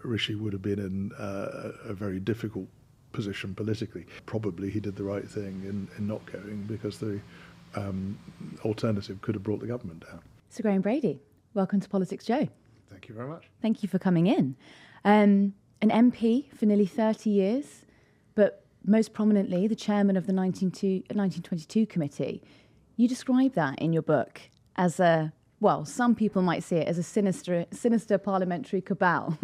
Rishi would have been in a very difficult position politically. Probably he did the right thing in not going, because the alternative could have brought the government down. Sir Graham Brady, welcome to PoliticsJOE. Thank you very much. Thank you for coming in. An MP for nearly 30 years, but most prominently the chairman of the 1922 committee. You describe that in your book as some people might see it as a sinister parliamentary cabal.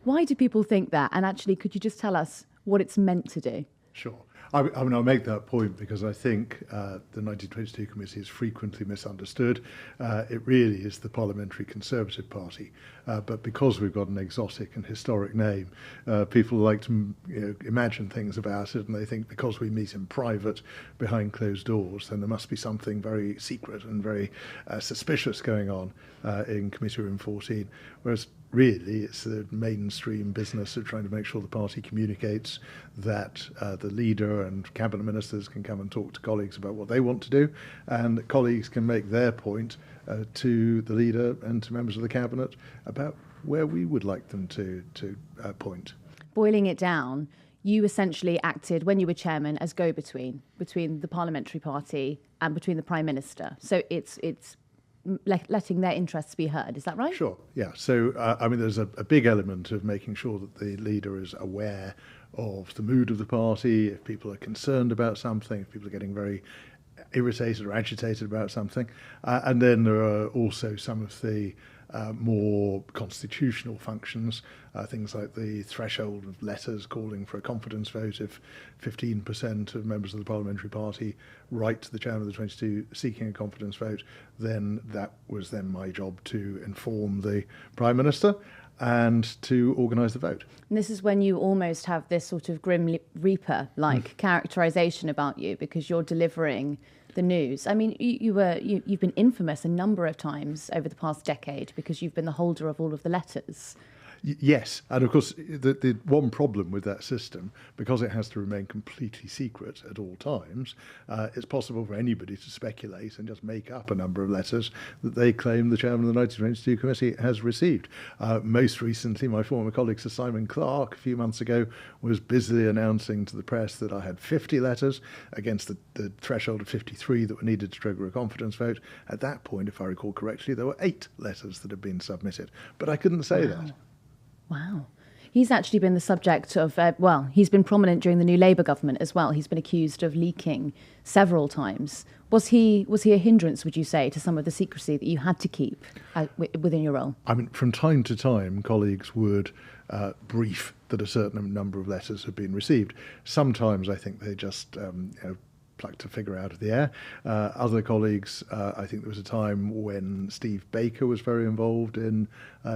Why do people think that? And actually, could you just tell us what it's meant to do? Sure. I mean, I'll make that point because I think the 1922 committee is frequently misunderstood. It really is the Parliamentary Conservative Party, but because we've got an exotic and historic name, people like to imagine things about it, and they think because we meet in private behind closed doors, then there must be something very secret and very suspicious going on in Committee Room 14, whereas really, it's the mainstream business of trying to make sure the party communicates, that the leader and cabinet ministers can come and talk to colleagues about what they want to do, and that colleagues can make their point to the leader and to members of the cabinet about where we would like them to point. Boiling it down, you essentially acted, when you were chairman, as go-between between the parliamentary party and between the Prime Minister. So it's letting their interests be heard. Is that right? Sure, yeah. So, there's a big element of making sure that the leader is aware of the mood of the party, if people are concerned about something, if people are getting very irritated or agitated about something. And then there are also some of the more constitutional functions, things like the threshold of letters calling for a confidence vote. If 15% of members of the parliamentary party write to the chairman of the 22 seeking a confidence vote, then that was then my job to inform the Prime Minister and to organise the vote. And this is when you almost have this sort of Grim Reaper-like characterisation about you, because you're delivering the news. I mean, you've been infamous a number of times over the past decade because you've been the holder of all of the letters. Yes, and of course the one problem with that system, because it has to remain completely secret at all times, it's possible for anybody to speculate and just make up a number of letters that they claim the chairman of the 1922 committee has received. Most recently, my former colleague Sir Simon Clarke a few months ago was busily announcing to the press that I had 50 letters against the threshold of 53 that were needed to trigger a confidence vote. At that point, if I recall correctly, there were 8 letters that had been submitted, but I couldn't say that. Wow. He's actually been the subject of, he's been prominent during the new Labour government as well. He's been accused of leaking several times. Was he a hindrance, would you say, to some of the secrecy that you had to keep within your role? I mean, from time to time, colleagues would brief that a certain number of letters had been received. Sometimes I think they just plucked a figure out of the air. Other colleagues, I think there was a time when Steve Baker was very involved in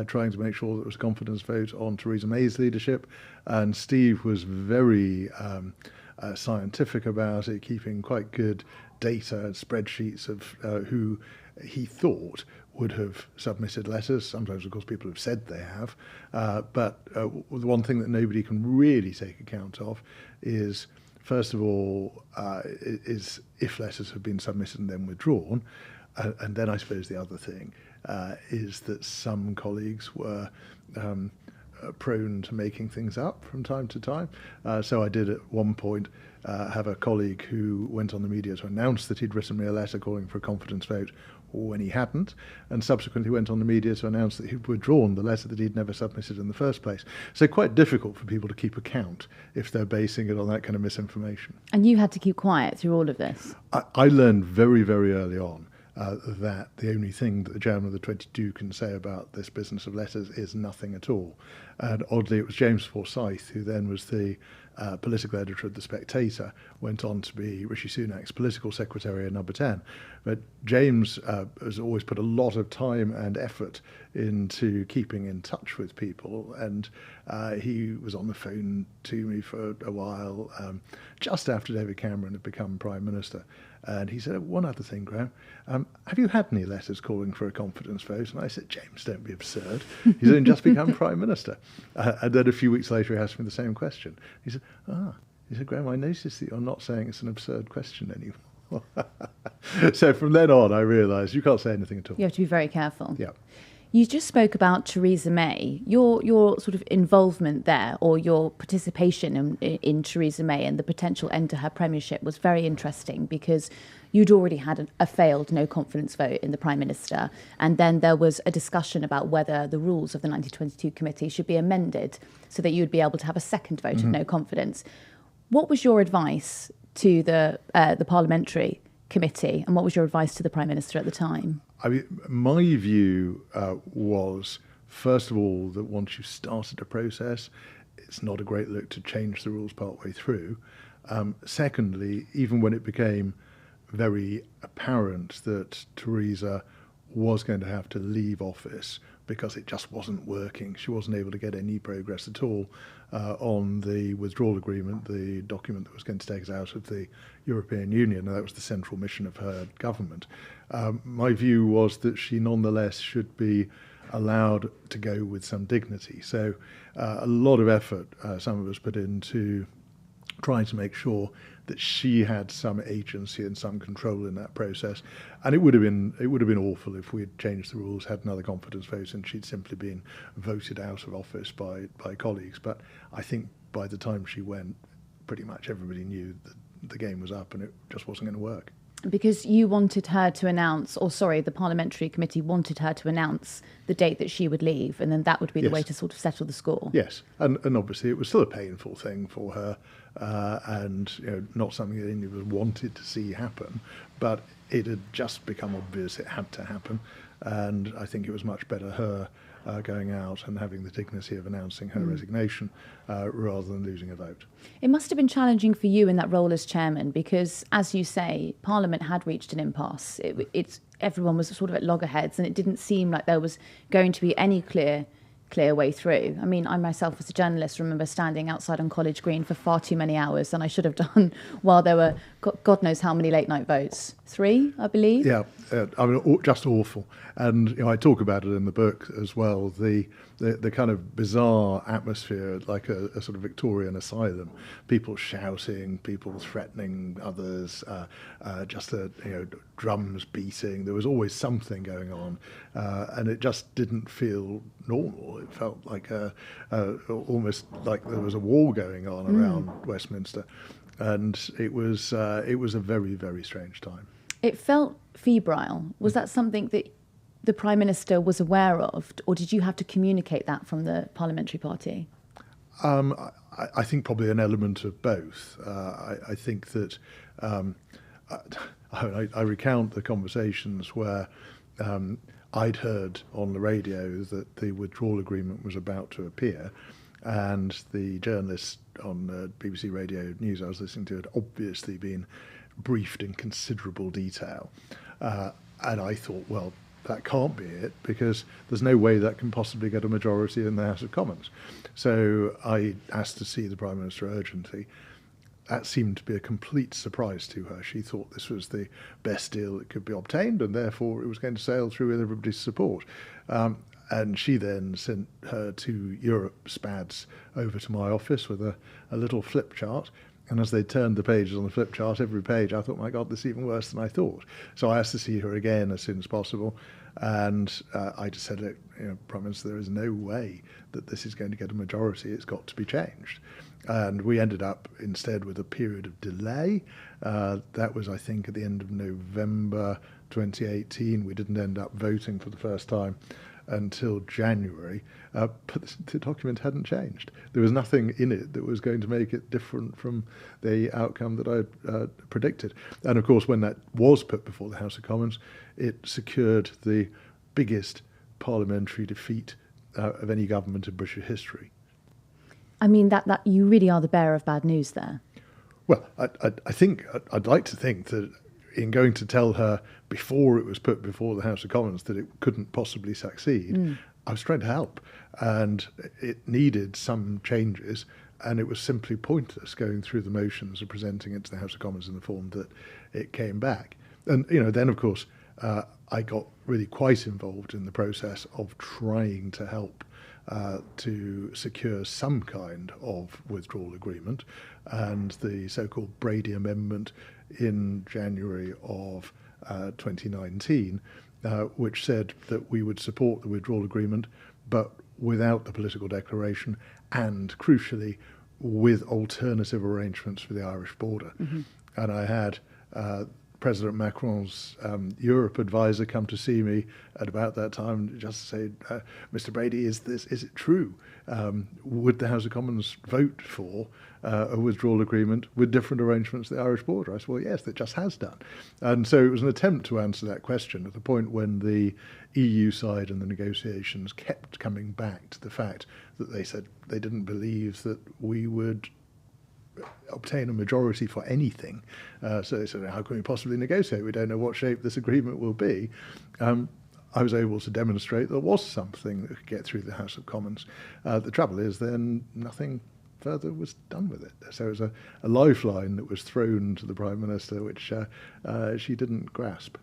trying to make sure that there was a confidence vote on Theresa May's leadership, and Steve was very scientific about it, keeping quite good data and spreadsheets of who he thought would have submitted letters. Sometimes, of course, people have said they have, but the one thing that nobody can really take account of is, first of all, is if letters have been submitted and then withdrawn. And then I suppose the other thing is that some colleagues were prone to making things up from time to time. So I did at one point have a colleague who went on the media to announce that he'd written me a letter calling for a confidence vote when he hadn't, and subsequently went on the media to announce that he'd withdrawn the letter that he'd never submitted in the first place. So quite difficult for people to keep account if they're basing it on that kind of misinformation. And you had to keep quiet through all of this? I learned very, very early on that the only thing that the chairman of the 22 can say about this business of letters is nothing at all. And oddly, it was James Forsyth, who then was the political editor of The Spectator, went on to be Rishi Sunak's political secretary at Number 10. But James has always put a lot of time and effort into keeping in touch with people, and he was on the phone to me for a while just after David Cameron had become Prime Minister. And he said, one other thing, Graham, have you had any letters calling for a confidence vote? And I said, James, don't be absurd. He's only just become Prime Minister. And then a few weeks later, he asked me the same question. He said, Graham, I noticed that you're not saying it's an absurd question anymore. So from then on, I realised you can't say anything at all. You have to be very careful. Yeah. You just spoke about Theresa May. Your sort of involvement there, or your participation in Theresa May and the potential end to her premiership, was very interesting because you'd already had a failed no confidence vote in the Prime Minister, and then there was a discussion about whether the rules of the 1922 committee should be amended so that you'd be able to have a second vote of no confidence. What was your advice to the parliamentary committee, and what was your advice to the Prime Minister at the time? I mean, my view was, first of all, that once you started a process, it's not a great look to change the rules partway through. Secondly, even when it became very apparent that Theresa was going to have to leave office because it just wasn't working, she wasn't able to get any progress at all on the withdrawal agreement, the document that was going to take us out of the European Union, and that was the central mission of her government. My view was that she nonetheless should be allowed to go with some dignity. So a lot of effort some of us put into trying to make sure that she had some agency and some control in that process. And it would have been awful if we had changed the rules, had another confidence vote, and she'd simply been voted out of office by colleagues. But I think by the time she went, pretty much everybody knew that the game was up and it just wasn't going to work. Because you wanted her to announce, the parliamentary committee wanted her to announce the date that she would leave, and then that would be the way to sort of settle the score. Yes, and obviously it was still a painful thing for her, and not something that any of us wanted to see happen, but it had just become obvious it had to happen, and I think it was much better her going out and having the dignity of announcing her resignation rather than losing a vote. It must have been challenging for you in that role as chairman because, as you say, Parliament had reached an impasse. Everyone was sort of at loggerheads, and it didn't seem like there was going to be any clear way through. I mean, I myself as a journalist remember standing outside on College Green for far too many hours than I should have done while there were God knows how many late night votes. 3, I believe. Yeah, I mean, just awful. And I talk about it in the book as well, the kind of bizarre atmosphere, like a sort of Victorian asylum, people shouting, people threatening others, drums beating. There was always something going on, and it just didn't feel normal. It felt like almost like there was a war going on around Westminster, and it was a very, very strange time. It felt febrile. Was that something that the Prime Minister was aware of, or did you have to communicate that from the parliamentary party? I think probably an element of both. I think that I recount the conversations where I'd heard on the radio that the withdrawal agreement was about to appear, and the journalist on BBC Radio News I was listening to had obviously been briefed in considerable detail. And I thought, well, that can't be it, because there's no way that can possibly get a majority in the House of Commons. So I asked to see the Prime Minister urgently. That seemed to be a complete surprise to her. She thought this was the best deal that could be obtained, and therefore it was going to sail through with everybody's support. And she then sent her 2 Europe spads over to my office with a little flip chart. And as they turned the pages on the flip chart, every page, I thought, my God, this is even worse than I thought. So I asked to see her again as soon as possible. And I just said, look, Prime Minister, there is no way that this is going to get a majority. It's got to be changed. And we ended up instead with a period of delay. That was, I think, at the end of November 2018. We didn't end up voting for the first time until January, but the document hadn't changed. There was nothing in it that was going to make it different from the outcome that I predicted. And of course, when that was put before the House of Commons, it secured the biggest parliamentary defeat of any government in British history. I mean, that you really are the bearer of bad news there. Well, I think I'd like to think that in going to tell her before it was put before the House of Commons that it couldn't possibly succeed, I was trying to help, and it needed some changes, and it was simply pointless going through the motions of presenting it to the House of Commons in the form that it came back. And then of course I got really quite involved in the process of trying to help to secure some kind of withdrawal agreement, and the so-called Brady Amendment in January of 2019 which said that we would support the withdrawal agreement, but without the political declaration and, crucially, with alternative arrangements for the Irish border. And I had President Macron's Europe advisor come to see me at about that time and just say, Mr. Brady, is it true? Would the House of Commons vote for a withdrawal agreement with different arrangements at the Irish border? I said, well, yes, it just has done. And so it was an attempt to answer that question at the point when the EU side and the negotiations kept coming back to the fact that they said they didn't believe that we would obtain a majority for anything. So they said, how can we possibly negotiate? We don't know what shape this agreement will be. I was able to demonstrate there was something that could get through the House of Commons. The trouble is then nothing further was done with it. So it was a lifeline that was thrown to the Prime Minister, which she didn't grasp.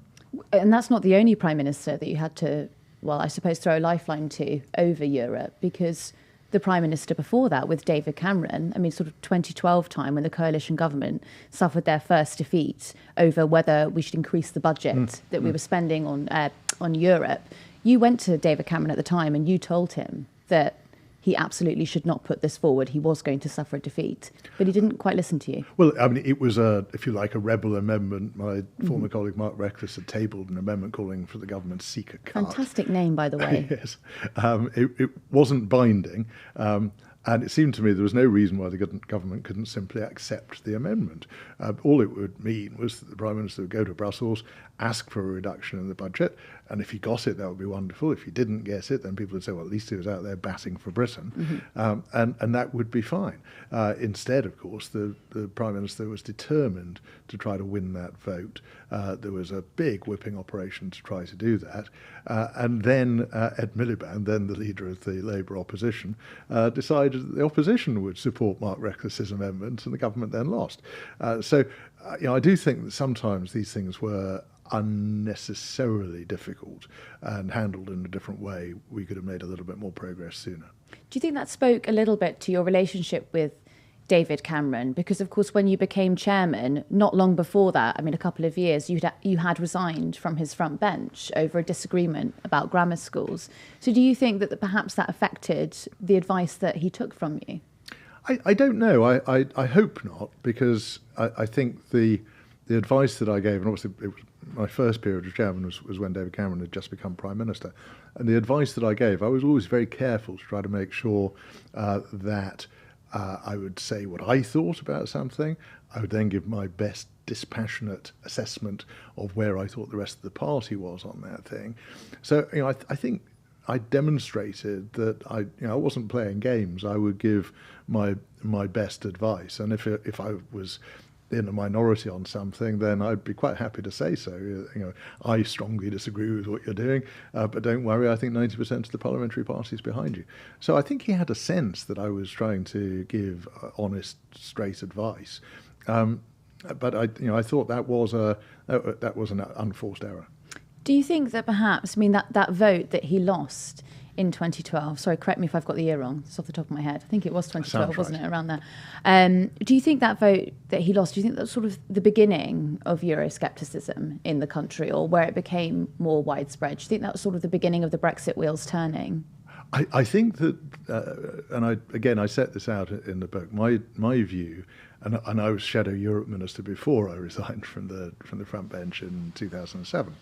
And that's not the only Prime Minister that you had to, well, I suppose, throw a lifeline to over Europe, because the Prime Minister before that, with David Cameron, I mean, sort of 2012 time when the coalition government suffered their first defeat over whether we should increase the budget that we were spending on Europe. You went to David Cameron at the time and you told him that he absolutely should not put this forward. He was going to suffer a defeat, but he didn't quite listen to you. Well, I mean, it was if you like, a rebel amendment. My former colleague Mark Reckless had tabled an amendment calling for the government to seek a cut. Fantastic name, by the way. Yes. It wasn't binding. And it seemed to me there was no reason why the government couldn't simply accept the amendment. All it would mean was that the Prime Minister would go to Brussels, ask for a reduction in the budget, and if he got it, that would be wonderful. If he didn't get it, then people would say, well, at least he was out there batting for Britain, and that would be fine. Instead, of course, the Prime Minister was determined to try to win that vote. There was a big whipping operation to try to do that. And then Ed Miliband, then the leader of the Labour opposition, decided that the opposition would support Mark Reckless's amendment, and the government then lost. So I do think that sometimes these things were unnecessarily difficult, and handled in a different way, we could have made a little bit more progress sooner. Do you think that spoke a little bit to your relationship with David Cameron? Because, of course, when you became chairman, not long before that, I mean, a couple of years, you had resigned from his front bench over a disagreement about grammar schools. So do you think that perhaps that affected the advice that he took from you? I don't know. I hope not, because I think the advice that I gave, and obviously it was my first period as chairman was when David Cameron had just become Prime Minister, and the advice that I gave, I was always very careful to try to make sure that I would say what I thought about something. I would then give my best dispassionate assessment of where I thought the rest of the party was on that thing. So I think I demonstrated that I wasn't playing games. I would give my best advice, and if I was in a minority on something, then I'd be quite happy to say so. I strongly disagree with what you're doing, but don't worry, I think 90% of the parliamentary party is behind you. So I think he had a sense that I was trying to give honest, straight advice. But I thought that was an unforced error. Do you think that perhaps, I mean, that vote that he lost in 2012, sorry, correct me if I've got the year wrong, it's off the top of my head. I think it was 2012, wasn't it, around there? Do you think that vote that he lost, do you think that's sort of the beginning of euroscepticism in the country, or where it became more widespread? Do you think that was sort of the beginning of the Brexit wheels turning? I think that, and I set this out in the book, my view, and I was Shadow Europe Minister before I resigned from the front bench in 2007.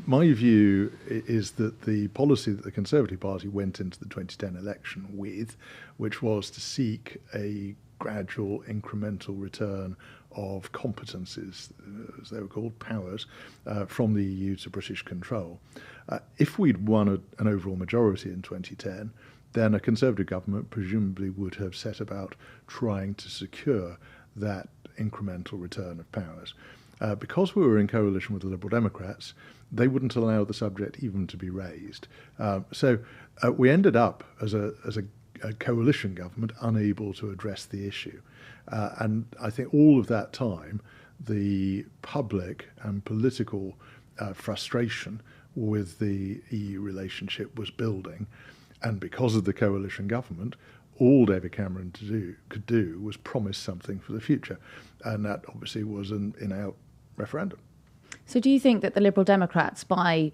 My view is that the policy that the Conservative Party went into the 2010 election with, which was to seek a gradual incremental return of competencies, as they were called, powers, from the EU to British control. If we'd won an overall majority in 2010, then a Conservative government presumably would have set about trying to secure that incremental return of powers. Because we were in coalition with the Liberal Democrats, they wouldn't allow the subject even to be raised. So we ended up as a coalition government unable to address the issue. And I think all of that time, the public and political frustration with the EU relationship was building. And because of the coalition government, all David Cameron could do was promise something for the future. And that obviously was an in-out referendum. So do you think that the Liberal Democrats, by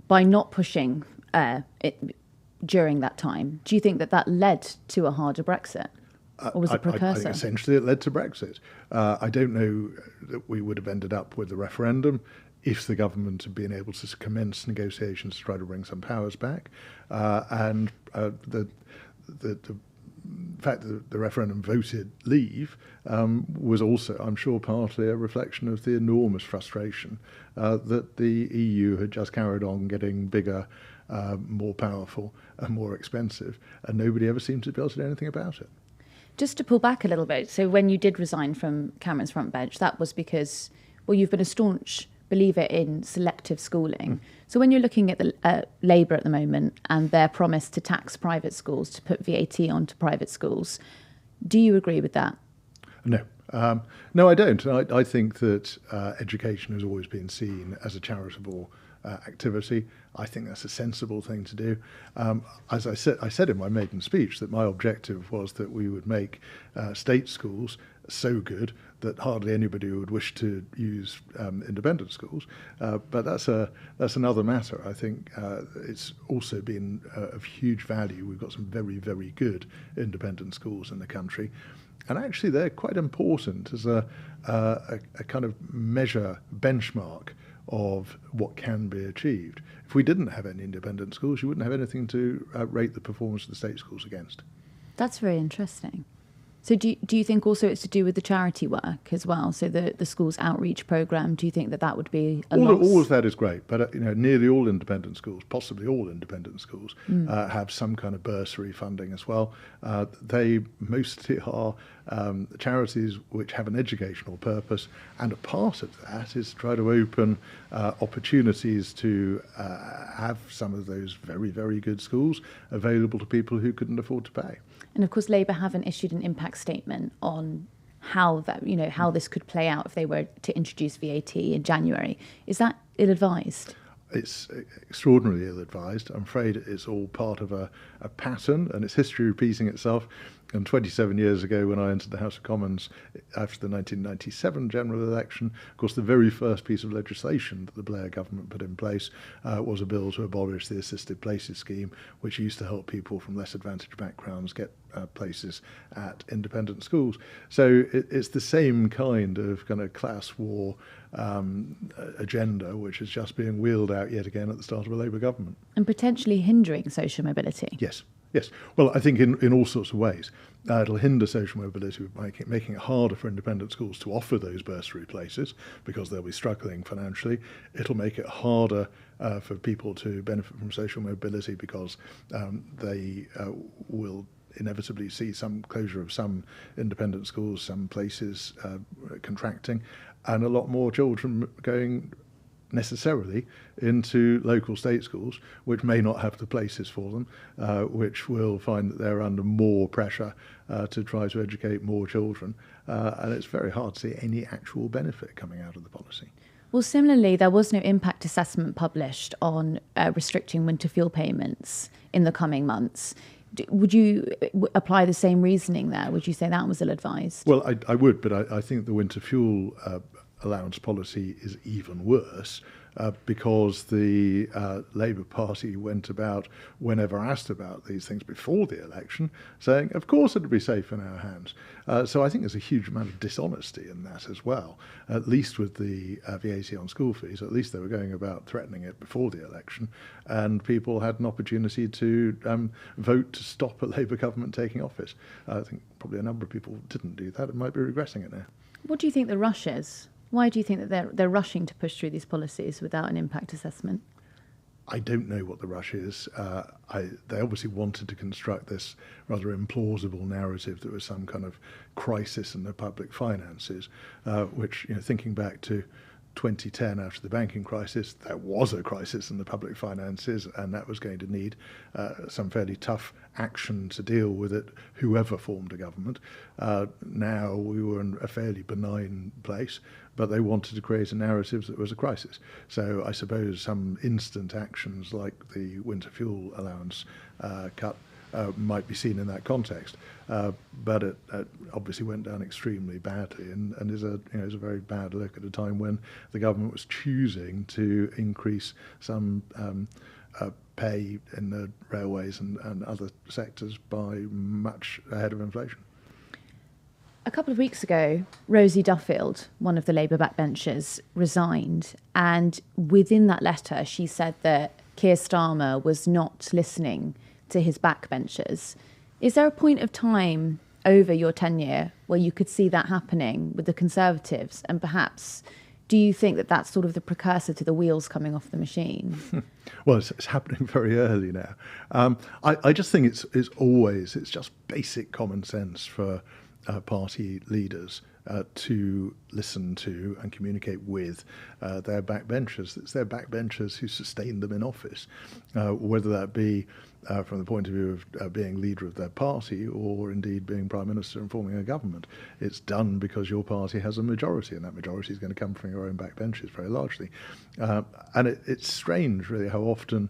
not pushing it during that time, do you think that led to a harder Brexit? Or was it a precursor? I think essentially it led to Brexit. I don't know that we would have ended up with the referendum if the government had been able to commence negotiations to try to bring some powers back. And the fact that the referendum voted leave was also, I'm sure, partly a reflection of the enormous frustration that the EU had just carried on getting bigger, more powerful and more expensive, and nobody ever seemed to be able to do anything about it. Just to pull back a little bit, so when you did resign from Cameron's front bench, that was because, well, you've been a staunch believer in selective schooling. So when you're looking at the Labour at the moment and their promise to tax private schools, to put VAT onto private schools, do you agree with that? No. No, I don't. I think that education has always been seen as a charitable activity. I think that's a sensible thing to do. As I said in my maiden speech that my objective was that we would make state schools so good that hardly anybody would wish to use independent schools. But that's another matter. I think it's also been of huge value. We've got some very, very good independent schools in the country. And actually, they're quite important as a kind of measure, benchmark of what can be achieved. If we didn't have any independent schools, you wouldn't have anything to rate the performance of the state schools against. That's very interesting. So do you think also it's to do with the charity work as well? So the school's outreach programme, do you think that would be a loss? All of that is great, but nearly all independent schools, possibly all independent schools, have some kind of bursary funding as well. They mostly are charities which have an educational purpose, and a part of that is to try to open opportunities to have some of those very, very good schools available to people who couldn't afford to pay. And of course, Labour haven't issued an impact statement on how this could play out if they were to introduce VAT in January. Is that ill-advised? It's extraordinarily ill-advised. I'm afraid it's all part of a pattern, and it's history repeating itself. And 27 years ago, when I entered the House of Commons after the 1997 general election, of course, the very first piece of legislation that the Blair government put in place was a bill to abolish the assisted places scheme, which used to help people from less advantaged backgrounds get places at independent schools. So it's the same kind of class war agenda, which is just being wheeled out yet again at the start of a Labour government. And potentially hindering social mobility. Yes. Well, I think in all sorts of ways. It'll hinder social mobility by making it harder for independent schools to offer those bursary places because they'll be struggling financially. It'll make it harder for people to benefit from social mobility because they will inevitably see some closure of some independent schools, some places contracting, and a lot more children going necessarily into local state schools, which may not have the places for them, which will find that they're under more pressure to try to educate more children. And it's very hard to see any actual benefit coming out of the policy. Well, similarly, there was no impact assessment published on restricting winter fuel payments in the coming months. Would you apply the same reasoning there? Would you say that was ill-advised? Well, I would, but I think the winter fuel allowance policy is even worse because the Labour Party went about, whenever asked about these things before the election, saying, of course it'd be safe in our hands. So I think there's a huge amount of dishonesty in that as well, at least with the VAT on school fees. At least they were going about threatening it before the election, and people had an opportunity to vote to stop a Labour government taking office. I think probably a number of people didn't do that and might be regretting it now. What do you think the rush is? Why do you think that they're rushing to push through these policies without an impact assessment? I don't know what the rush is. They obviously wanted to construct this rather implausible narrative that was some kind of crisis in the public finances, which, thinking back to 2010 after the banking crisis, there was a crisis in the public finances, and that was going to need some fairly tough action to deal with it, whoever formed a government. Now we were in a fairly benign place, but they wanted to create a narrative that was a crisis. So I suppose some instant actions like the winter fuel allowance cut might be seen in that context. But it obviously went down extremely badly, and is a very bad look at a time when the government was choosing to increase some pay in the railways and other sectors by much ahead of inflation. A couple of weeks ago, Rosie Duffield, one of the Labour backbenchers, resigned. And within that letter, she said that Keir Starmer was not listening to his backbenchers. Is there a point of time over your tenure where you could see that happening with the Conservatives? And perhaps, do you think that that's sort of the precursor to the wheels coming off the machine? Well, it's happening very early now. I just think it's just basic common sense for party leaders to listen to and communicate with their backbenchers. It's their backbenchers who sustain them in office, whether that be from the point of view of being leader of their party or indeed being Prime Minister and forming a government. It's done because your party has a majority, and that majority is going to come from your own backbenchers very largely. And it's strange, really, how often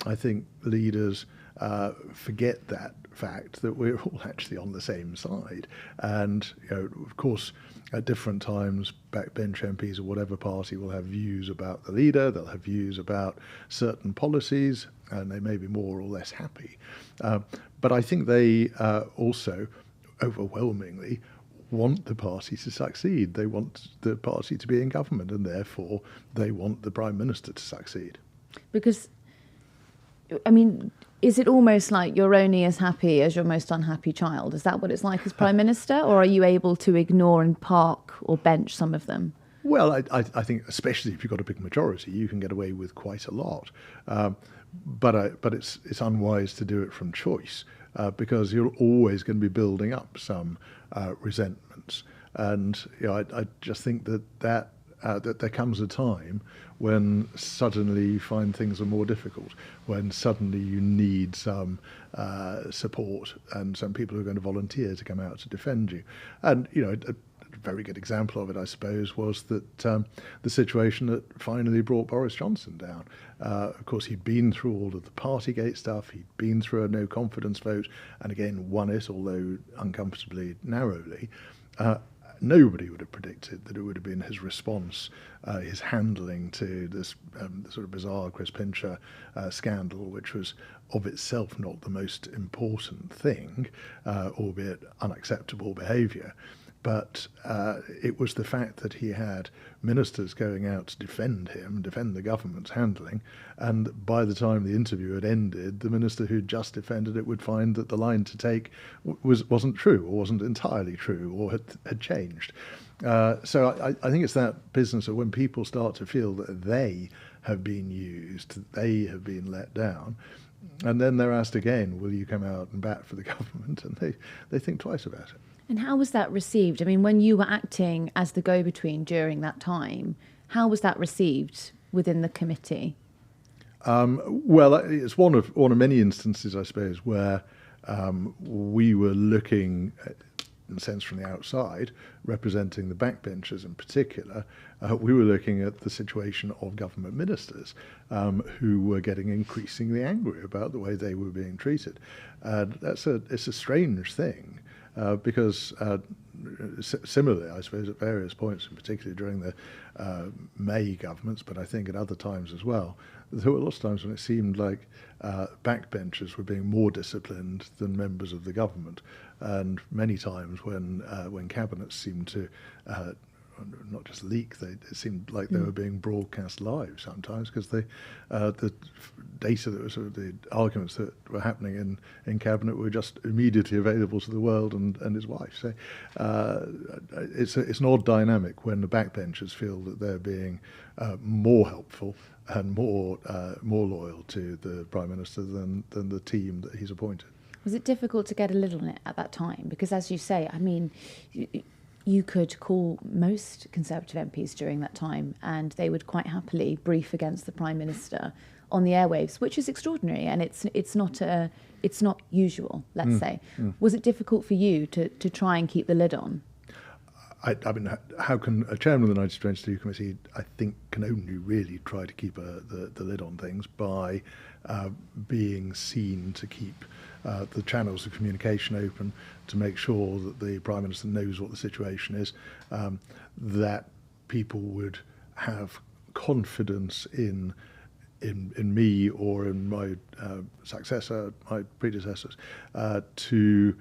I think leaders forget that fact that we're all actually on the same side. And, of course, at different times, backbench MPs of whatever party will have views about the leader, they'll have views about certain policies, and they may be more or less happy. But I think they also, overwhelmingly, want the party to succeed. They want the party to be in government, and therefore they want the Prime Minister to succeed. Because, I mean, is it almost like you're only as happy as your most unhappy child? Is that what it's like as Prime Minister? Or are you able to ignore and park or bench some of them? Well, I think especially if you've got a big majority, you can get away with quite a lot. But it's unwise to do it from choice because you're always going to be building up some resentments. And I just think that there comes a time when suddenly you find things are more difficult, when suddenly you need some support and some people who are going to volunteer to come out to defend you. And, a very good example of it, I suppose, was that the situation that finally brought Boris Johnson down. Of course, he'd been through all of the Partygate stuff, he'd been through a no confidence vote, and again won it, although uncomfortably narrowly. Nobody would have predicted that it would have been his response, his handling to this sort of bizarre Chris Pincher scandal, which was of itself not the most important thing, albeit unacceptable behaviour. But it was the fact that he had ministers going out to defend him, defend the government's handling, and by the time the interview had ended, the minister who'd just defended it would find that the line to take wasn't true, or wasn't entirely true, or had changed. So I think it's that business of when people start to feel that they have been used, they have been let down, and then they're asked again, will you come out and bat for the government? And they think twice about it. And how was that received? I mean, when you were acting as the go-between during that time, how was that received within the committee? Well, it's one of many instances, I suppose, where we were looking, in a sense, from the outside, representing the backbenchers in particular. We were looking at the situation of government ministers who were getting increasingly angry about the way they were being treated. It's a strange thing. Because similarly, I suppose, at various points, and particularly during the May governments, but I think at other times as well, there were lots of times when it seemed like backbenchers were being more disciplined than members of the government, and many times when cabinets seemed to not just leak, it seemed like they were being broadcast live sometimes, because the data that was the arguments that were happening in cabinet were just immediately available to the world and his wife. So it's an odd dynamic when the backbenchers feel that they're being more helpful and more loyal to the Prime Minister than the team that he's appointed. Was it difficult to get a lid on it at that time? Because as you say, I mean, you could call most Conservative MPs during that time and they would quite happily brief against the Prime Minister on the airwaves, which is extraordinary, and it's not usual, let's say. Was it difficult for you to try and keep the lid on? I mean, how can a chairman of the 1922 committee, I think, can only really try to keep the lid on things by being seen to keep the channels of communication open to make sure that the Prime Minister knows what the situation is, that people would have confidence in me or in my successor, my predecessors, to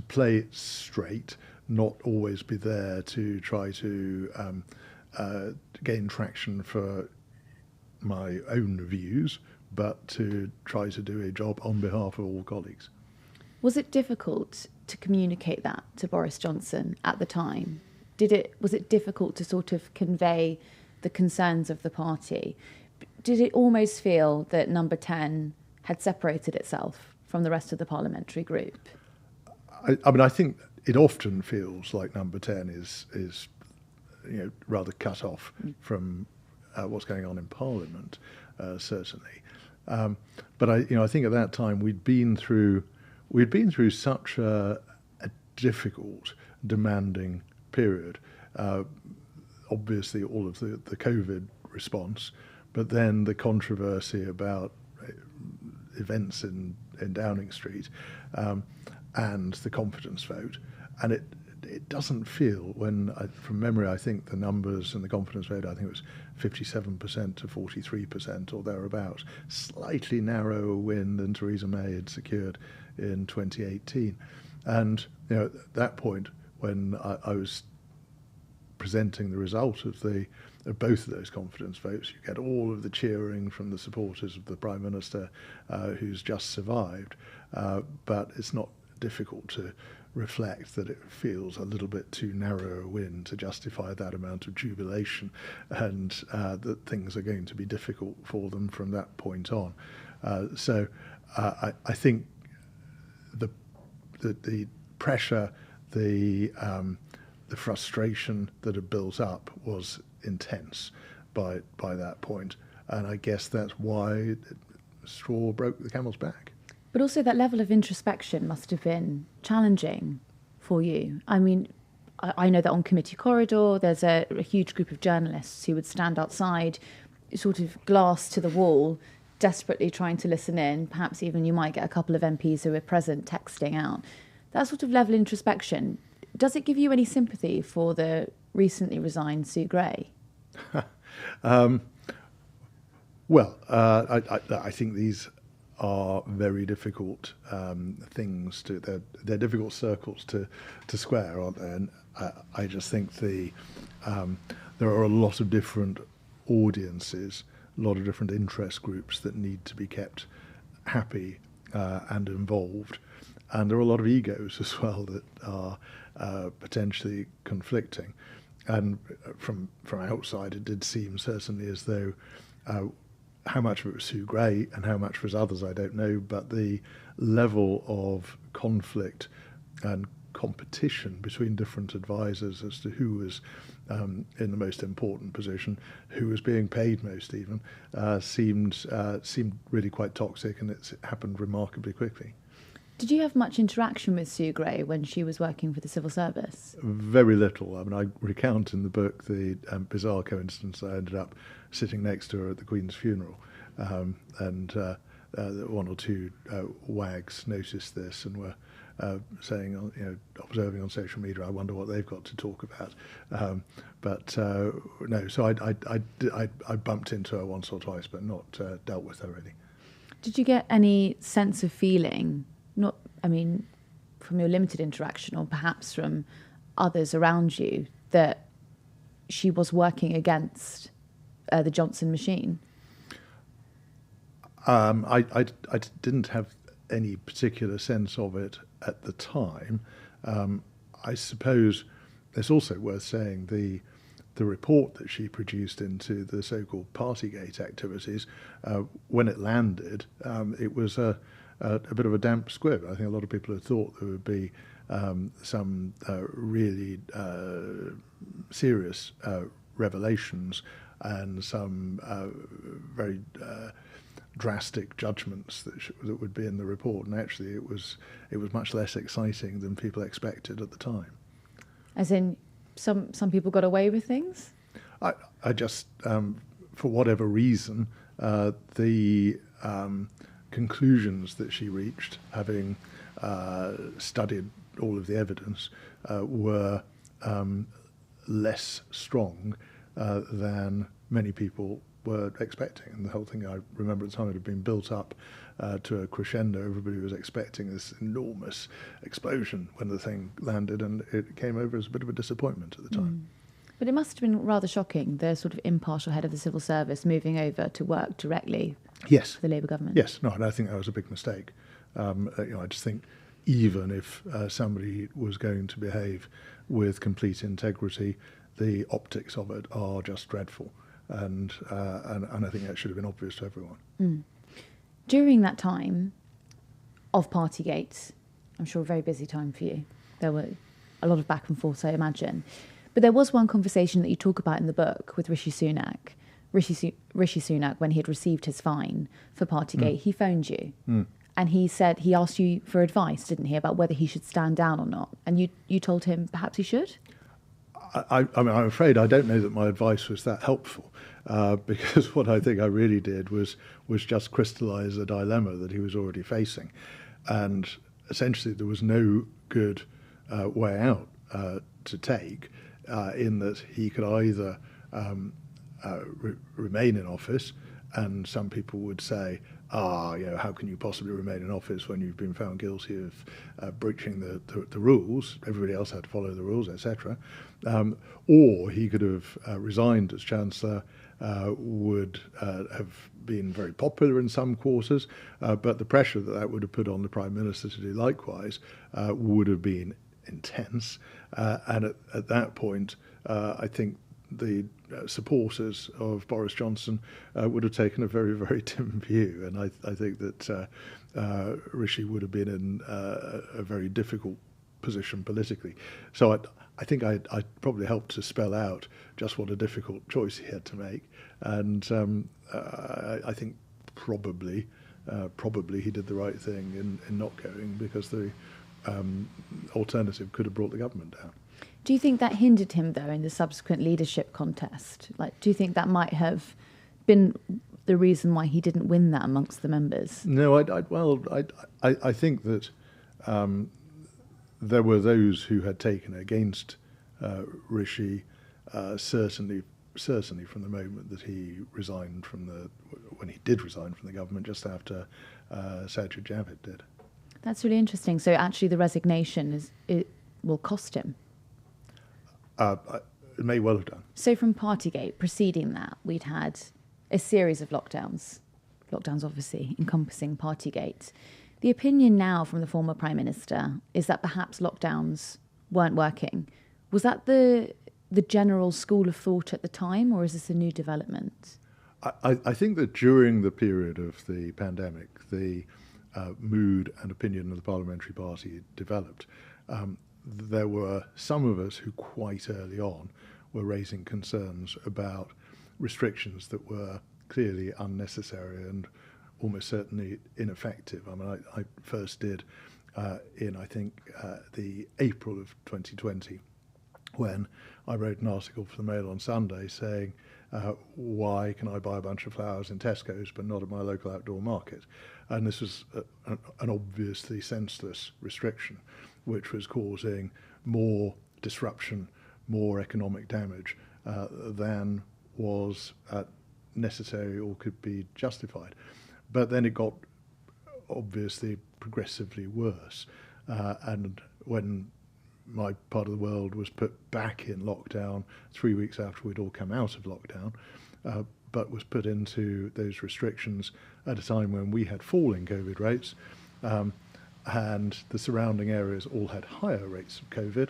play it straight, not always be there to try to gain traction for my own views, but to try to do a job on behalf of all colleagues. Was it difficult to communicate that to Boris Johnson at the time? Was it difficult to sort of convey the concerns of the party? Did it almost feel that Number 10 had separated itself from the rest of the parliamentary group? I mean, I think it often feels like Number 10 is rather cut off from what's going on in Parliament, certainly. But I think at that time we'd been through such a difficult, demanding period. Obviously, all of the COVID response, but then the controversy about events in Downing Street, and the confidence vote, and it doesn't feel, from memory, I think the numbers in the confidence vote, I think it was 57% to 43% or thereabouts, slightly narrower win than Theresa May had secured in 2018. And at that point, when I was presenting the result of both of those confidence votes, you get all of the cheering from the supporters of the Prime Minister who's just survived, but it's not difficult to reflect that it feels a little bit too narrow a win to justify that amount of jubilation, and that things are going to be difficult for them from that point on. So I think the pressure, the frustration that had built up was intense by that point, and I guess that's why straw broke the camel's back. But also that level of introspection must have been challenging for you. I mean, I know that on committee corridor, there's a huge group of journalists who would stand outside, sort of glass to the wall, desperately trying to listen in. Perhaps even you might get a couple of MPs who are present texting out. That sort of level of introspection, does it give you any sympathy for the recently resigned Sue Gray? Well, I think these are very difficult things they're difficult circles to square, aren't they? And I just think there are a lot of different audiences, a lot of different interest groups that need to be kept happy and involved, and there are a lot of egos as well that are potentially conflicting. And from outside, it did seem certainly as though how much of it was Sue Gray and how much was others, I don't know, but the level of conflict and competition between different advisors as to who was in the most important position, who was being paid most even, seemed really quite toxic, and it happened remarkably quickly. Did you have much interaction with Sue Gray when she was working for the civil service? Very little. I mean, I recount in the book the bizarre coincidence I ended up sitting next to her at the Queen's funeral, and one or two wags noticed this and were saying, observing on social media, I wonder what they've got to talk about. But no, so I bumped into her once or twice, but not dealt with her really. Did you get any sense of feeling, from your limited interaction or perhaps from others around you, that she was working against the Johnson machine? I didn't have any particular sense of it at the time. I suppose it's also worth saying the report that she produced into the so-called Partygate activities, when it landed, it was a bit of a damp squib. I think a lot of people had thought there would be some really serious revelations and some very drastic judgments that would be in the report, and actually it was much less exciting than people expected at the time. As in, some people got away with things? I just, for whatever reason, the conclusions that she reached, having studied all of the evidence, were less strong than many people were expecting. And the whole thing, I remember at the time, it had been built up to a crescendo. Everybody was expecting this enormous explosion when the thing landed, and it came over as a bit of a disappointment at the time. But it must have been rather shocking, the sort of impartial head of the civil service moving over to work directly for the Labour government. Yes, no, and I think that was a big mistake. I just think even if somebody was going to behave with complete integrity, the optics of it are just dreadful. And I think that should have been obvious to everyone. During that time of Partygate, I'm sure a very busy time for you. There were a lot of back and forth, I imagine. But there was one conversation that you talk about in the book with Rishi Sunak. Rishi Sunak, when he had received his fine for Partygate, he phoned you. And he said he asked you for advice, didn't he, about whether he should stand down or not. And you told him perhaps he should? I mean, I'm afraid I don't know that my advice was that helpful, because what I think I really did was just crystallise a dilemma that he was already facing. And essentially there was no good way out to take, in that he could either remain in office, and some people would say, how can you possibly remain in office when you've been found guilty of breaching the rules? Everybody else had to follow the rules, etc. Or he could have resigned as Chancellor, would have been very popular in some quarters, but the pressure that would have put on the Prime Minister to do likewise would have been intense. And at that point, I think the supporters of Boris Johnson would have taken a very, very dim view. And I think that Rishi would have been in a very difficult position politically. So I think I probably helped to spell out just what a difficult choice he had to make. And I think probably he did the right thing in not going, because the alternative could have brought the government down. Do you think that hindered him, though, in the subsequent leadership contest? Do you think that might have been the reason why he didn't win that amongst the members? No, I think that there were those who had taken against Rishi, certainly from the moment that he resigned when he did resign from the government, just after Sajid Javid did. That's really interesting. So actually the resignation it will cost him. It may well have done. So from Partygate, preceding that, we'd had a series of lockdowns obviously encompassing Partygate. The opinion now from the former Prime Minister is that perhaps lockdowns weren't working. Was that the general school of thought at the time, or is this a new development? I think that during the period of the pandemic, the mood and opinion of the parliamentary party developed. There were some of us who quite early on were raising concerns about restrictions that were clearly unnecessary and almost certainly ineffective. I mean, I first did in, I think, the April of 2020, when I wrote an article for the Mail on Sunday saying, why can I buy a bunch of flowers in Tesco's but not at my local outdoor market? And this was an obviously senseless restriction, which was causing more disruption, more economic damage than was necessary or could be justified. But then it got obviously progressively worse. And when my part of the world was put back in lockdown 3 weeks after we'd all come out of lockdown, but was put into those restrictions at a time when we had falling COVID rates, and the surrounding areas all had higher rates of COVID,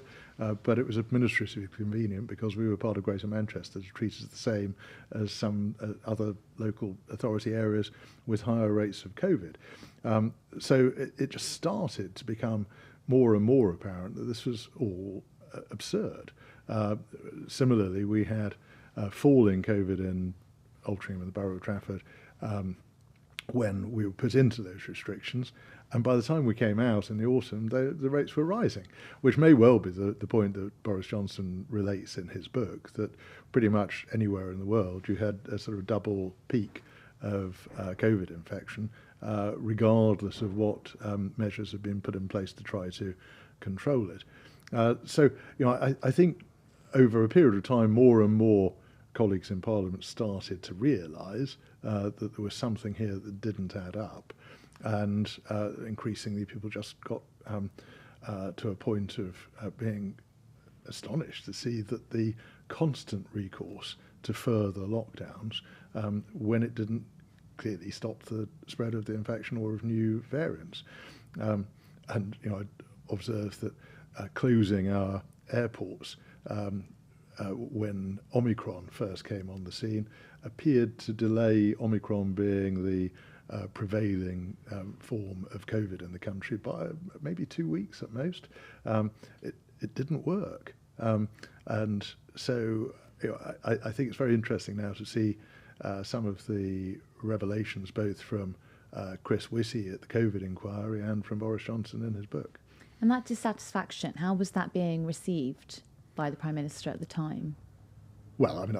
but it was administratively convenient because we were part of Greater Manchester to treat us the same as some other local authority areas with higher rates of COVID. So it just started to become more and more apparent that this was all absurd. Similarly, we had falling COVID in Altrincham and the Borough of Trafford when we were put into those restrictions, and by the time we came out in the autumn, the rates were rising, which may well be the point that Boris Johnson relates in his book, that pretty much anywhere in the world you had a sort of double peak of COVID infection regardless of what measures have been put in place to try to control it. So, I think over a period of time, more and more colleagues in Parliament started to realise that there was something here that didn't add up, and increasingly people just got to a point of being astonished to see that the constant recourse to further lockdowns, when it didn't clearly stop the spread of the infection or of new variants. And I observed that closing our airports when Omicron first came on the scene appeared to delay Omicron being the prevailing form of COVID in the country by maybe 2 weeks at most. It didn't work. And so I think it's very interesting now to see some of the revelations both from Chris Whissey at the COVID inquiry and from Boris Johnson in his book. And that dissatisfaction, how was that being received by the Prime Minister at the time? Well, I mean,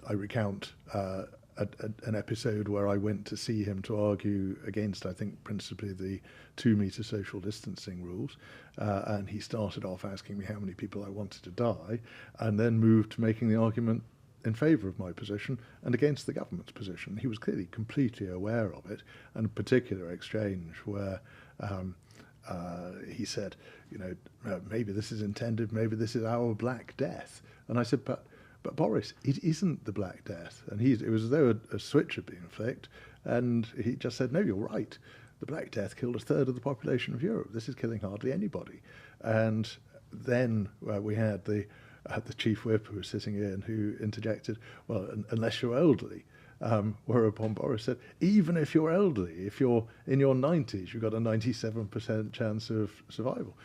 I recount an episode where I went to see him to argue against, I think, principally the 2-metre social distancing rules. And he started off asking me how many people I wanted to die, and then moved to making the argument in favour of my position and against the government's position. He was clearly completely aware of it, and a particular exchange where he said, maybe this is intended, maybe this is our Black Death. And I said, but Boris, it isn't the Black Death. And it was as though a switch had been flicked, and he just said, no, you're right. The Black Death killed a third of the population of Europe. This is killing hardly anybody. And then we had the chief whip who was sitting in who interjected, well, unless you're elderly. Whereupon Boris said, even if you're elderly, if you're in your 90s, you've got a 97% chance of survival.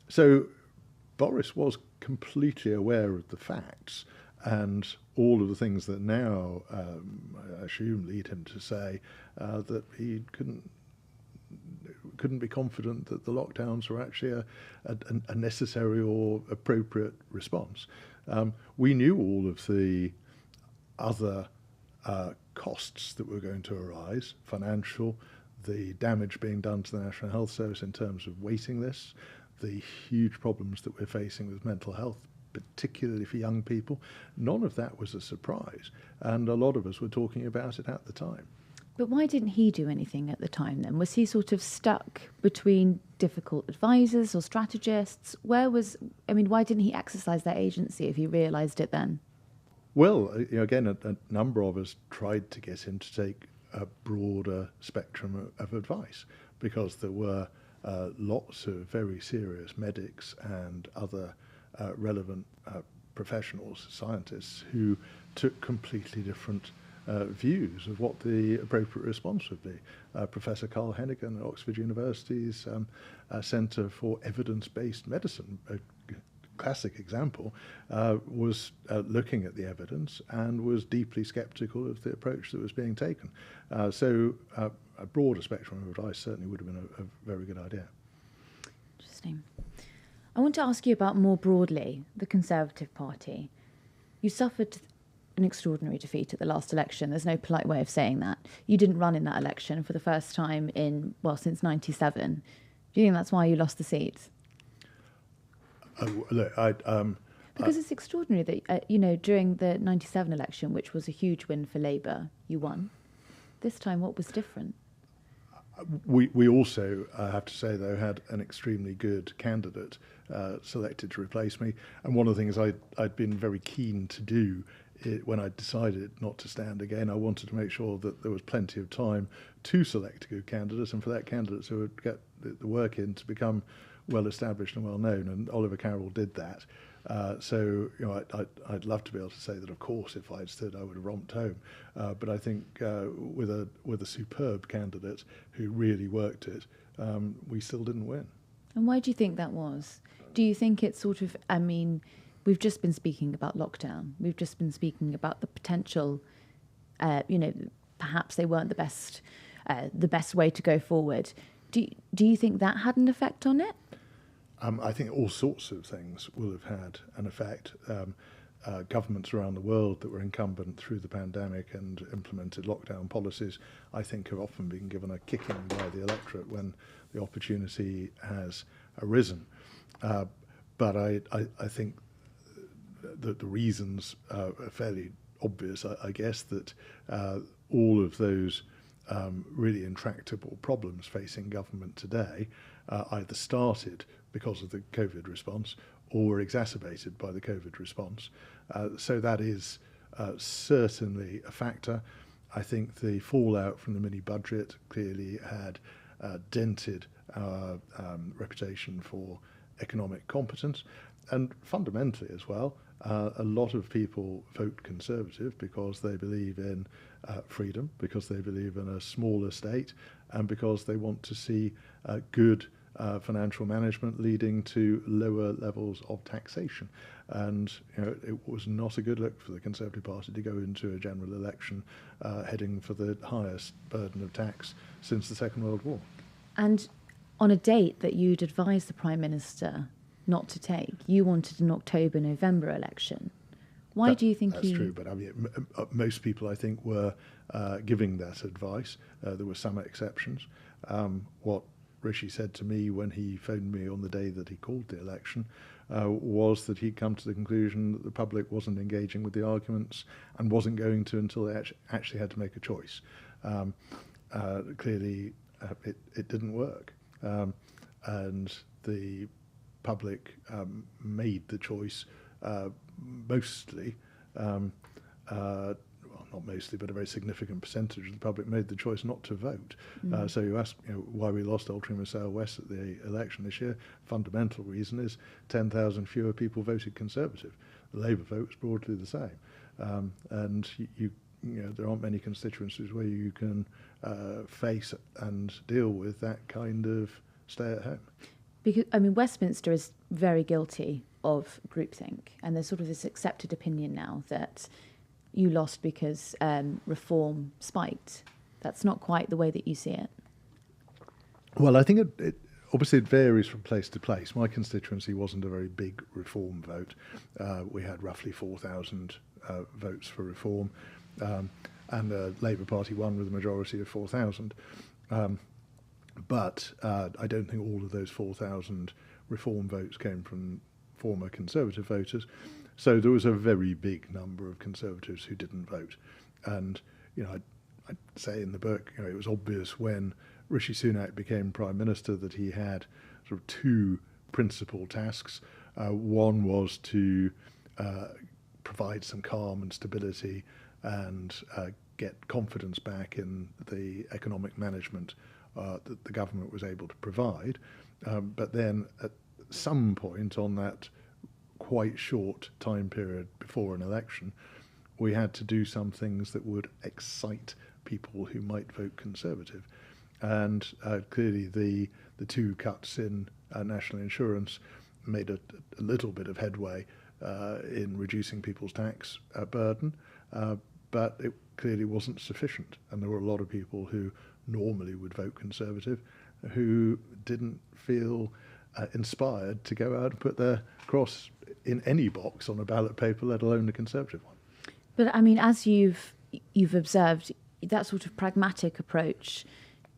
So Boris was completely aware of the facts and all of the things that now, I assume, lead him to say that he couldn't be confident that the lockdowns were actually a necessary or appropriate response. We knew all of the other costs that were going to arise, financial, the damage being done to the National Health Service in terms of waiting lists, the huge problems that we're facing with mental health, particularly for young people. None of that was a surprise, and a lot of us were talking about it at the time. But why didn't he do anything at the time then? Was he sort of stuck between difficult advisors or strategists? Why didn't he exercise that agency if he realised it then? Well, again, a number of us tried to get him to take a broader spectrum of advice, because there were lots of very serious medics and other relevant professionals, scientists, who took completely different views of what the appropriate response would be. Professor Carl Hennigan at Oxford University's Centre for Evidence-Based Medicine, a classic example, was looking at the evidence and was deeply sceptical of the approach that was being taken. So a broader spectrum of advice certainly would have been a very good idea. Interesting. I want to ask you about more broadly the Conservative Party. You suffered an extraordinary defeat at the last election. There's no polite way of saying that. You didn't run in that election for the first time since 97. Do you think that's why you lost the seat? Because it's extraordinary that, during the 97 election, which was a huge win for Labour, you won. This time, what was different? We also, I have to say, though, had an extremely good candidate selected to replace me. And one of the things I'd been very keen to do when I decided not to stand again, I wanted to make sure that there was plenty of time to select a good candidate, and for that candidate who would get the work in to become well established and well known. And Oliver Carroll did that. So I'd love to be able to say that, of course, if I'd stood, I would have romped home. But I think with a superb candidate who really worked it, we still didn't win. And why do you think that was? Do you think it's sort of, we've just been speaking about lockdown. We've just been speaking about the potential, perhaps they weren't the best way to go forward. Do you think that had an effect on it? I think all sorts of things will have had an effect. governments around the world that were incumbent through the pandemic and implemented lockdown policies, I think have often been given a kicking by the electorate when the opportunity has arisen. But I think that the reasons are fairly obvious, I guess, that all of those really intractable problems facing government today either started because of the COVID response or were exacerbated by the COVID response. So that is certainly a factor. I think the fallout from the mini-budget clearly had dented our reputation for economic competence. And fundamentally as well, a lot of people vote Conservative because they believe in freedom, because they believe in a smaller state, and because they want to see good financial management leading to lower levels of taxation. And it was not a good look for the Conservative Party to go into a general election heading for the highest burden of tax since the Second World War. And on a date that you'd advised the Prime Minister not to take, you wanted an October-November election. Why do you think that's true? But I mean, most people, I think, were giving that advice. There were some exceptions. What Rishi said to me when he phoned me on the day that he called the election was that he'd come to the conclusion that the public wasn't engaging with the arguments and wasn't going to until they actually had to make a choice. Clearly, it didn't work. And the public made the choice mostly, well, not mostly, but a very significant percentage of the public made the choice not to vote. So you ask why we lost Altrincham Sale West at the election this year. Fundamental reason is 10,000 fewer people voted Conservative. The Labour vote was broadly the same. And there aren't many constituencies where you can face and deal with that kind of stay at home. Because, I mean, Westminster is very guilty of groupthink, and there's sort of this accepted opinion now that you lost because reform spiked. That's not quite the way that you see it. Well, I think it obviously it varies from place to place. My constituency wasn't a very big reform vote. We had roughly 4,000 votes for reform, and the Labour Party won with a majority of 4,000. But I don't think all of those 4,000 reform votes came from former Conservative voters. So there was a very big number of Conservatives who didn't vote. And, I'd say in the book, it was obvious when Rishi Sunak became Prime Minister that he had sort of two principal tasks. One was to provide some calm and stability and get confidence back in the economic management that the government was able to provide. But then at some point on that quite short time period before an election, we had to do some things that would excite people who might vote Conservative. And clearly the two cuts in national insurance made a little bit of headway in reducing people's tax burden, but it clearly wasn't sufficient. And there were a lot of people who normally would vote Conservative who didn't feel inspired to go out and put their cross in any box on a ballot paper, let alone a Conservative one. But I mean, as you've observed, that sort of pragmatic approach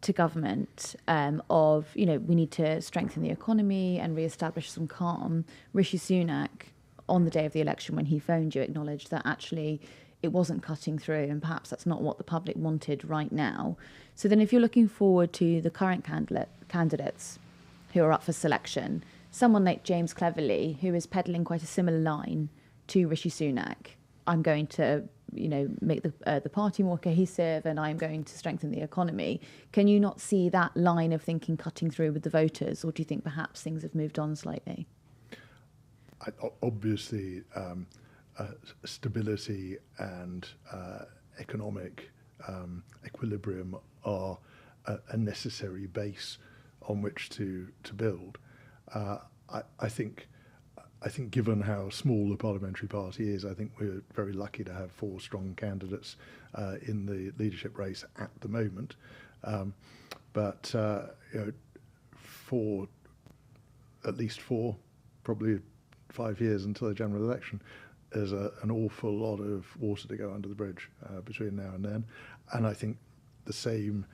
to government of, we need to strengthen the economy and re-establish some calm. Rishi Sunak, on the day of the election when he phoned you, acknowledged that actually it wasn't cutting through, and perhaps that's not what the public wanted right now. So then if you're looking forward to the current candidates who are up for selection, someone like James Cleverly, who is peddling quite a similar line to Rishi Sunak, I'm going to, make the party more cohesive and I'm going to strengthen the economy. Can you not see that line of thinking cutting through with the voters, or do you think perhaps things have moved on slightly? Obviously, stability and economic equilibrium are a necessary base on which to build. I think given how small the parliamentary party is, I think we're very lucky to have four strong candidates in the leadership race at the moment. But for at least probably 5 years until the general election, there's an awful lot of water to go under the bridge between now and then, and I think the same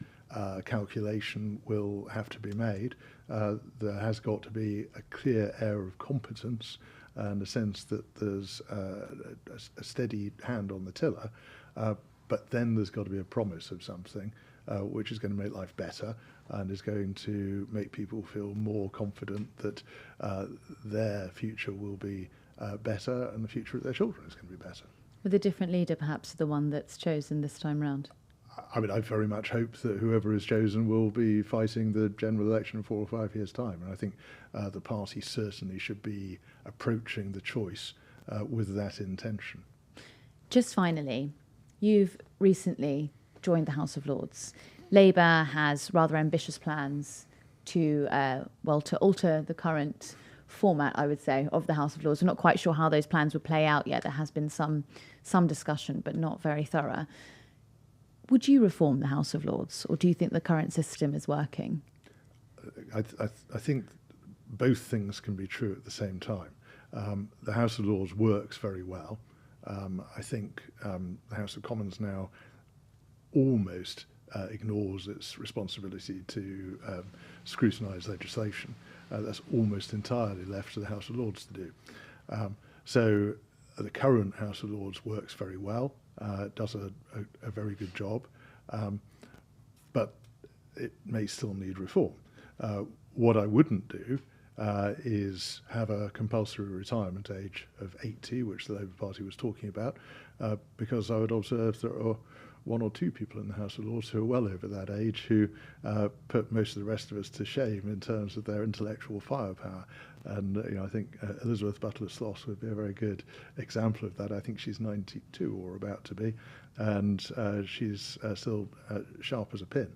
calculation will have to be made. There has got to be a clear air of competence and a sense that there's a steady hand on the tiller, but then there's got to be a promise of something which is going to make life better and is going to make people feel more confident that their future will be better and the future of their children is going to be better. With a different leader, perhaps, the one that's chosen this time round? I mean, I very much hope that whoever is chosen will be fighting the general election in 4 or 5 years' time. And I think the party certainly should be approaching the choice with that intention. Just finally, you've recently joined the House of Lords. Labour has rather ambitious plans to alter the current format, I would say, of the House of Lords. We're not quite sure how those plans would play out yet. There has been some discussion, but not very thorough. Would you reform the House of Lords, or do you think the current system is working? I think both things can be true at the same time. The House of Lords works very well. I think the House of Commons now almost ignores its responsibility to scrutinise legislation. That's almost entirely left to the House of Lords to do. So the current House of Lords works very well, does a very good job, but it may still need reform. What I wouldn't do is have a compulsory retirement age of 80, which the Labour Party was talking about, because I would observe there are one or two people in the House of Lords who are well over that age who put most of the rest of us to shame in terms of their intellectual firepower. And I think Elizabeth Butler-Sloss would be a very good example of that. I think she's 92 or about to be, and she's still sharp as a pin.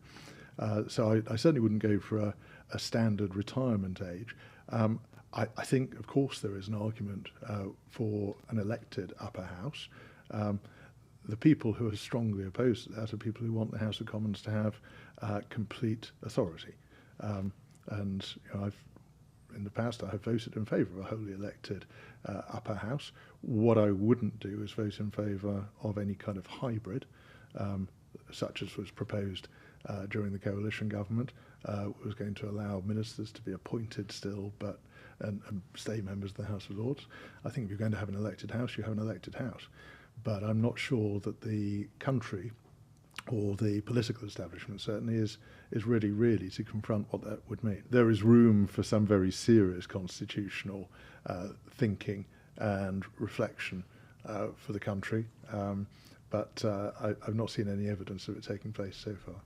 So I certainly wouldn't go for a standard retirement age. I think, of course, there is an argument for an elected upper house. The people who are strongly opposed to that are people who want the House of Commons to have complete authority. And in the past, I have voted in favour of a wholly elected upper house. What I wouldn't do is vote in favour of any kind of hybrid, such as was proposed during the coalition government, was going to allow ministers to be appointed still, and stay members of the House of Lords. I think if you're going to have an elected house, you have an elected house. But I'm not sure that the country or the political establishment certainly is ready to confront what that would mean. There is room for some very serious constitutional thinking and reflection for the country, but I've not seen any evidence of it taking place so far.